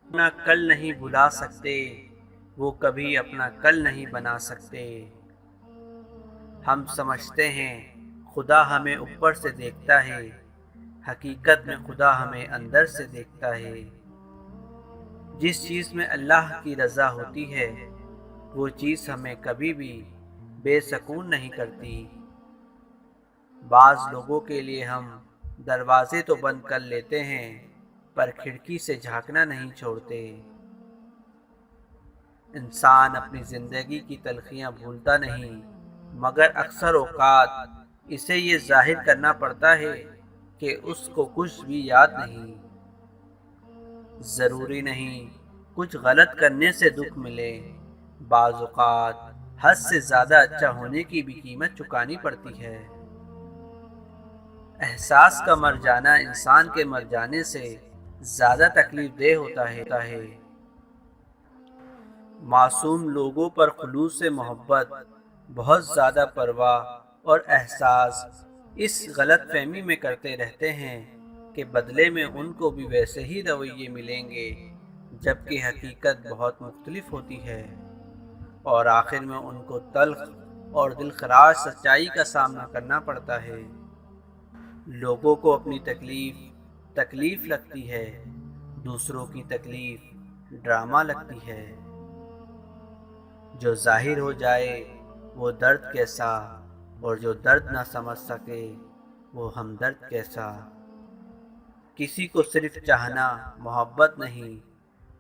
اپنا کل نہیں بھلا سکتے، وہ کبھی اپنا کل نہیں بنا سکتے۔ ہم سمجھتے ہیں خدا ہمیں اوپر سے دیکھتا ہے، حقیقت میں خدا ہمیں اندر سے دیکھتا ہے۔ جس چیز میں اللہ کی رضا ہوتی ہے وہ چیز ہمیں کبھی بھی بے سکون نہیں کرتی۔ بعض لوگوں کے لیے ہم دروازے تو بند کر لیتے ہیں پر کھڑکی سے جھانکنا نہیں چھوڑتے۔ انسان اپنی زندگی کی تلخیاں بھولتا نہیں، مگر اکثر اوقات اسے یہ ظاہر کرنا پڑتا ہے کہ اس کو کچھ بھی یاد نہیں۔ ضروری نہیں کچھ غلط کرنے سے دکھ ملے، بعض اوقات حد سے زیادہ اچھا ہونے کی بھی قیمت چکانی پڑتی ہے۔ احساس کا مر جانا انسان کے مر جانے سے زیادہ تکلیف دہ ہوتا ہے۔ معصوم لوگوں پر خلوص سے محبت، بہت زیادہ پرواہ اور احساس اس غلط فہمی میں کرتے رہتے ہیں کہ بدلے میں ان کو بھی ویسے ہی رویے ملیں گے، جبکہ حقیقت بہت مختلف ہوتی ہے اور آخر میں ان کو تلخ اور دلخراش سچائی کا سامنا کرنا پڑتا ہے۔ لوگوں کو اپنی تکلیف لگتی ہے، دوسروں کی تکلیف ڈرامہ لگتی ہے۔ جو ظاہر ہو جائے وہ درد کیسا، اور جو درد نہ سمجھ سکے وہ ہمدرد کیسا۔ کسی کو صرف چاہنا محبت نہیں،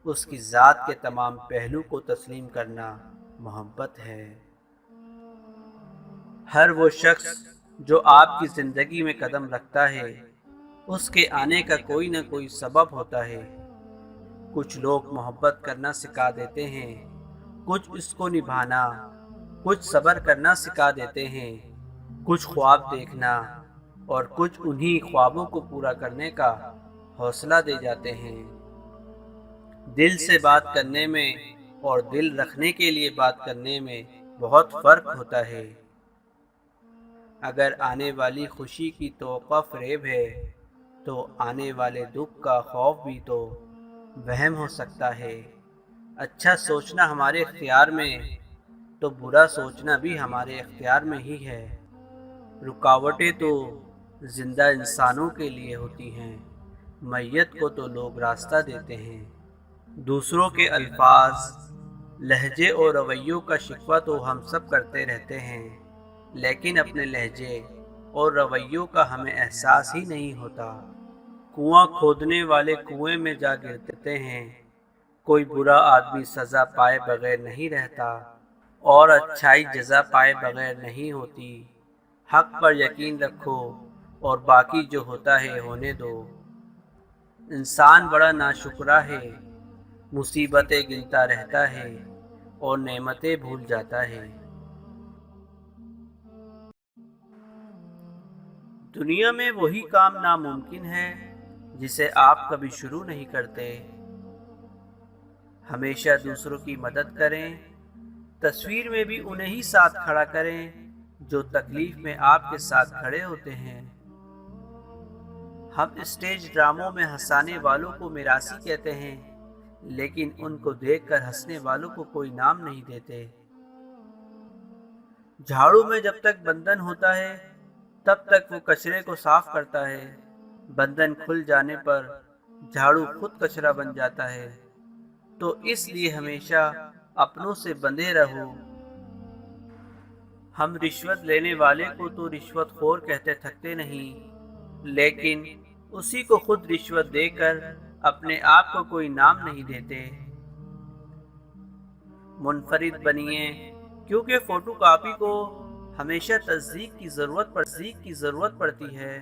اس کی ذات کے تمام پہلو کو تسلیم کرنا محبت ہے۔ ہر وہ شخص جو آپ کی زندگی میں قدم رکھتا ہے اس کے آنے کا کوئی نہ کوئی سبب ہوتا ہے۔ کچھ لوگ محبت کرنا سکھا دیتے ہیں، کچھ اس کو نبھانا، کچھ صبر کرنا سکھا دیتے ہیں، کچھ خواب دیکھنا، اور کچھ انہی خوابوں کو پورا کرنے کا حوصلہ دے جاتے ہیں۔ دل سے بات کرنے میں اور دل رکھنے کے لیے بات کرنے میں بہت فرق ہوتا ہے۔ اگر آنے والی خوشی کی توقع فریب ہے تو آنے والے دکھ کا خوف بھی تو وہم ہو سکتا ہے۔ اچھا سوچنا ہمارے اختیار میں تو برا سوچنا بھی ہمارے اختیار میں ہی ہے۔ رکاوٹیں تو زندہ انسانوں کے لیے ہوتی ہیں، میت کو تو لوگ راستہ دیتے ہیں۔ دوسروں کے الفاظ، لہجے اور رویوں کا شکوہ تو ہم سب کرتے رہتے ہیں، لیکن اپنے لہجے اور رویوں کا ہمیں احساس ہی نہیں ہوتا۔ کنواں کھودنے والے کنویں میں جا گرتے ہیں، کوئی برا آدمی سزا پائے بغیر نہیں رہتا، اور اچھائی جزا پائے بغیر نہیں ہوتی۔ حق پر یقین رکھو اور باقی جو ہوتا ہے ہونے دو۔ انسان بڑا ناشکرا ہے، مصیبتیں گنتا رہتا ہے اور نعمتیں بھول جاتا ہے۔ دنیا میں وہی کام ناممکن ہے جسے آپ کبھی شروع نہیں کرتے۔ ہمیشہ دوسروں کی مدد کریں، تصویر میں بھی انہیں ہی ساتھ کھڑا کریں جو تکلیف میں آپ کے ساتھ کھڑے ہوتے ہیں۔ ہم اسٹیج ڈراموں میں ہنسانے والوں کو میراثی کہتے ہیں، لیکن ان کو دیکھ کر ہنسنے والوں کو کوئی نام نہیں دیتے۔ جھاڑو میں جب تک بندھن ہوتا ہے تب تک وہ کچرے کو صاف کرتا ہے، بندھن کھل جانے پر جھاڑو خود کچرا بن جاتا ہے۔ تو اس لیے ہمیشہ اپنوں سے بندھے رہو۔ ہم رشوت لینے والے کو تو رشوت خور کہتے تھکتے نہیں، لیکن اسی کو خود رشوت دے کر اپنے آپ کو کوئی نام نہیں دیتے۔ منفرد بنیے، کیونکہ فوٹو کاپی کو ہمیشہ تصدیق کی ضرورت پڑتی ہے۔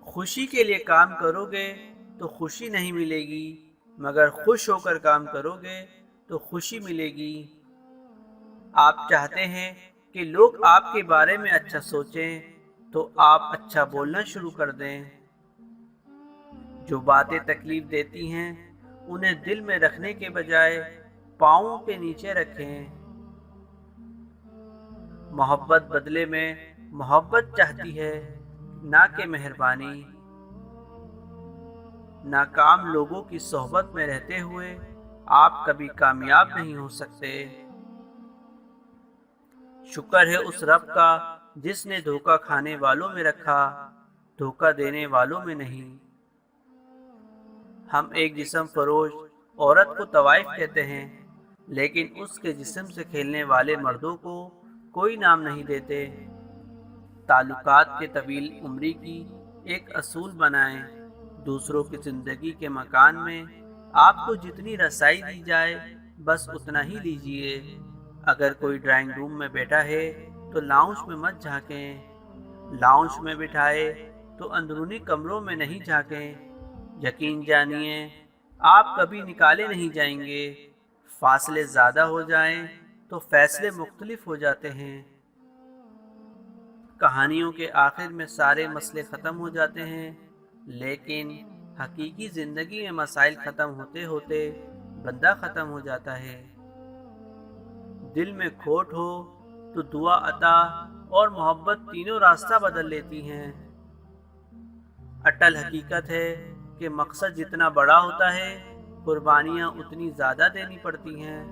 خوشی کے لیے کام کرو گے تو خوشی نہیں ملے گی، مگر خوش ہو کر کام کرو گے تو خوشی ملے گی۔ آپ چاہتے ہیں کہ لوگ آپ کے بارے میں اچھا سوچیں تو آپ اچھا بولنا شروع کر دیں۔ جو باتیں تکلیف دیتی ہیں انہیں دل میں رکھنے کے بجائے پاؤں کے نیچے رکھیں۔ محبت بدلے میں محبت چاہتی ہے، نہ کہ مہربانی۔ ناکام لوگوں کی صحبت میں رہتے ہوئے آپ کبھی کامیاب نہیں ہو سکتے۔ شکر ہے اس رب کا جس نے دھوکہ کھانے والوں میں رکھا، دھوکہ دینے والوں میں نہیں۔ ہم ایک جسم فروش عورت کو طوائف کہتے ہیں، لیکن اس کے جسم سے کھیلنے والے مردوں کو کوئی نام نہیں دیتے۔ تعلقات کے طویل عمری کی ایک اصول بنائیں، دوسروں کی زندگی کے مکان میں آپ کو جتنی رسائی دی جائے بس اتنا ہی لیجئے۔ اگر کوئی ڈرائنگ روم میں بیٹھا ہے تو لاؤنج میں مت جھانکیں، لاؤنج میں بٹھائے تو اندرونی کمروں میں نہیں جھانکیں۔ یقین جانیے آپ کبھی نکالے نہیں جائیں گے۔ فاصلے زیادہ ہو جائیں تو فیصلے مختلف ہو جاتے ہیں۔ کہانیوں کے آخر میں سارے مسئلے ختم ہو جاتے ہیں، لیکن حقیقی زندگی میں مسائل ختم ہوتے ہوتے بندہ ختم ہو جاتا ہے۔ دل میں کھوٹ ہو تو دعا عطا اور محبت تینوں راستہ بدل لیتی ہیں۔ اٹل حقیقت ہے کہ مقصد جتنا بڑا ہوتا ہے قربانیاں اتنی زیادہ دینی پڑتی ہیں۔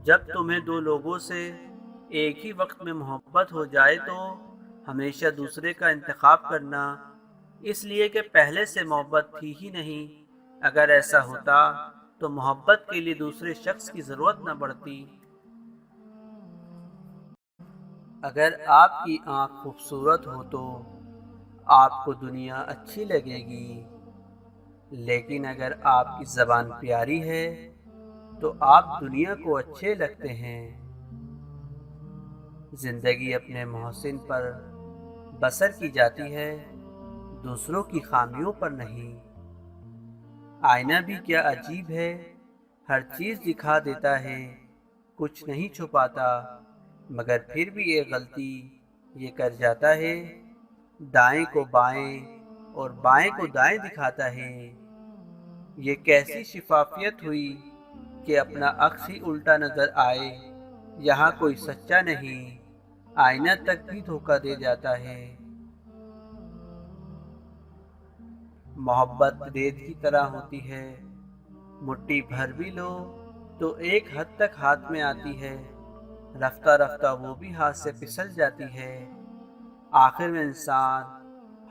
جب تمہیں دو لوگوں سے ایک ہی وقت میں محبت ہو جائے تو ہمیشہ دوسرے کا انتخاب کرنا، اس لیے کہ پہلے سے محبت تھی ہی نہیں۔ اگر ایسا ہوتا تو محبت کے لیے دوسرے شخص کی ضرورت نہ پڑتی۔ اگر آپ کی آنکھ خوبصورت ہو تو آپ کو دنیا اچھی لگے گی، لیکن اگر آپ کی زبان پیاری ہے تو آپ دنیا کو اچھے لگتے ہیں۔ زندگی اپنے محسن پر بسر کی جاتی ہے، دوسروں کی خامیوں پر نہیں۔ آئینہ بھی کیا عجیب ہے، ہر چیز دکھا دیتا ہے، کچھ نہیں چھپاتا، مگر پھر بھی ایک غلطی یہ کر جاتا ہے، دائیں کو بائیں اور بائیں کو دائیں دکھاتا ہے۔ یہ کیسی شفافیت ہوئی کہ اپنا عکس ہی الٹا نظر آئے۔ یہاں کوئی سچا نہیں، آئینہ تک بھی دھوکہ دے جاتا ہے۔ محبت ریت کی طرح ہوتی ہے، مٹھی بھر بھی لو تو ایک حد تک ہاتھ میں آتی ہے، رفتہ رفتہ وہ بھی ہاتھ سے پھسل جاتی ہے۔ آخر میں انسان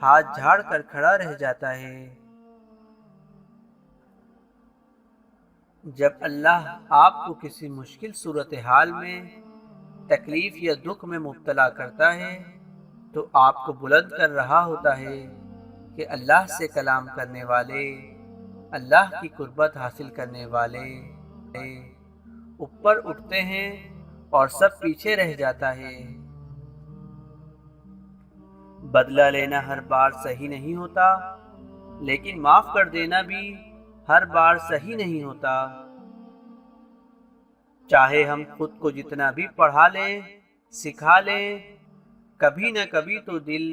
ہاتھ جھاڑ کر کھڑا رہ جاتا ہے۔ جب اللہ آپ کو کسی مشکل صورتحال میں، تکلیف یا دکھ میں مبتلا کرتا ہے تو آپ کو بلند کر رہا ہوتا ہے کہ اللہ سے کلام کرنے والے، اللہ کی قربت حاصل کرنے والے اوپر اٹھتے ہیں اور سب پیچھے رہ جاتا ہے۔ بدلہ لینا ہر بار صحیح نہیں ہوتا، لیکن معاف کر دینا بھی ہر بار صحیح نہیں ہوتا۔ چاہے ہم خود کو جتنا بھی پڑھا لیں، سکھا لیں، کبھی نہ کبھی تو دل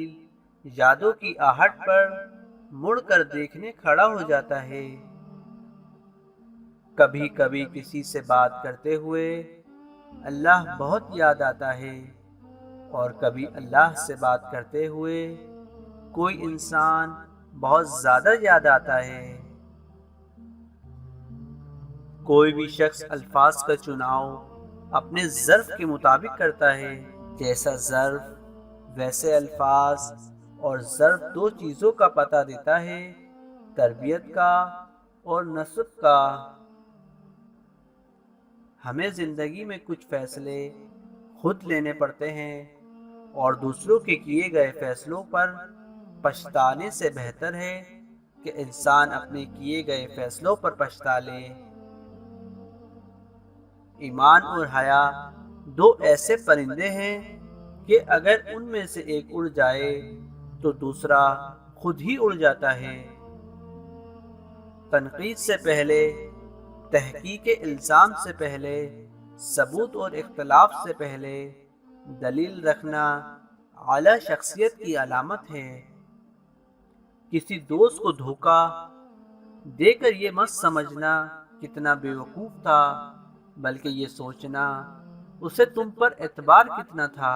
یادوں کی آہٹ پر مڑ کر دیکھنے کھڑا ہو جاتا ہے۔ کبھی کبھی کسی سے بات کرتے ہوئے اللہ بہت یاد آتا ہے، اور کبھی اللہ سے بات کرتے ہوئے کوئی انسان بہت زیادہ یاد آتا ہے۔ کوئی بھی شخص الفاظ کا چناؤ اپنے ظرف کے مطابق کرتا ہے، جیسا ظرف ویسے الفاظ، اور ظرف دو چیزوں کا پتہ دیتا ہے، تربیت کا اور نسب کا۔ ہمیں زندگی میں کچھ فیصلے خود لینے پڑتے ہیں، اور دوسروں کے کیے گئے فیصلوں پر پچھتانے سے بہتر ہے کہ انسان اپنے کیے گئے فیصلوں پر پچھتا لے۔ ایمان اور حیا دو ایسے پرندے ہیں کہ اگر ان میں سے ایک اڑ جائے تو دوسرا خود ہی اڑ جاتا ہے۔ تنقید سے پہلے، تحقیق الزام سے پہلے، ثبوت اور اختلاف سے پہلے دلیل رکھنا اعلیٰ شخصیت کی علامت ہے۔ کسی دوست کو دھوکہ دے کر یہ مت سمجھنا کتنا بیوقوف تھا، بلکہ یہ سوچنا اسے تم پر اعتبار کتنا تھا۔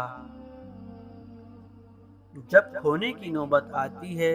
جب کھونے کی نوبت آتی ہے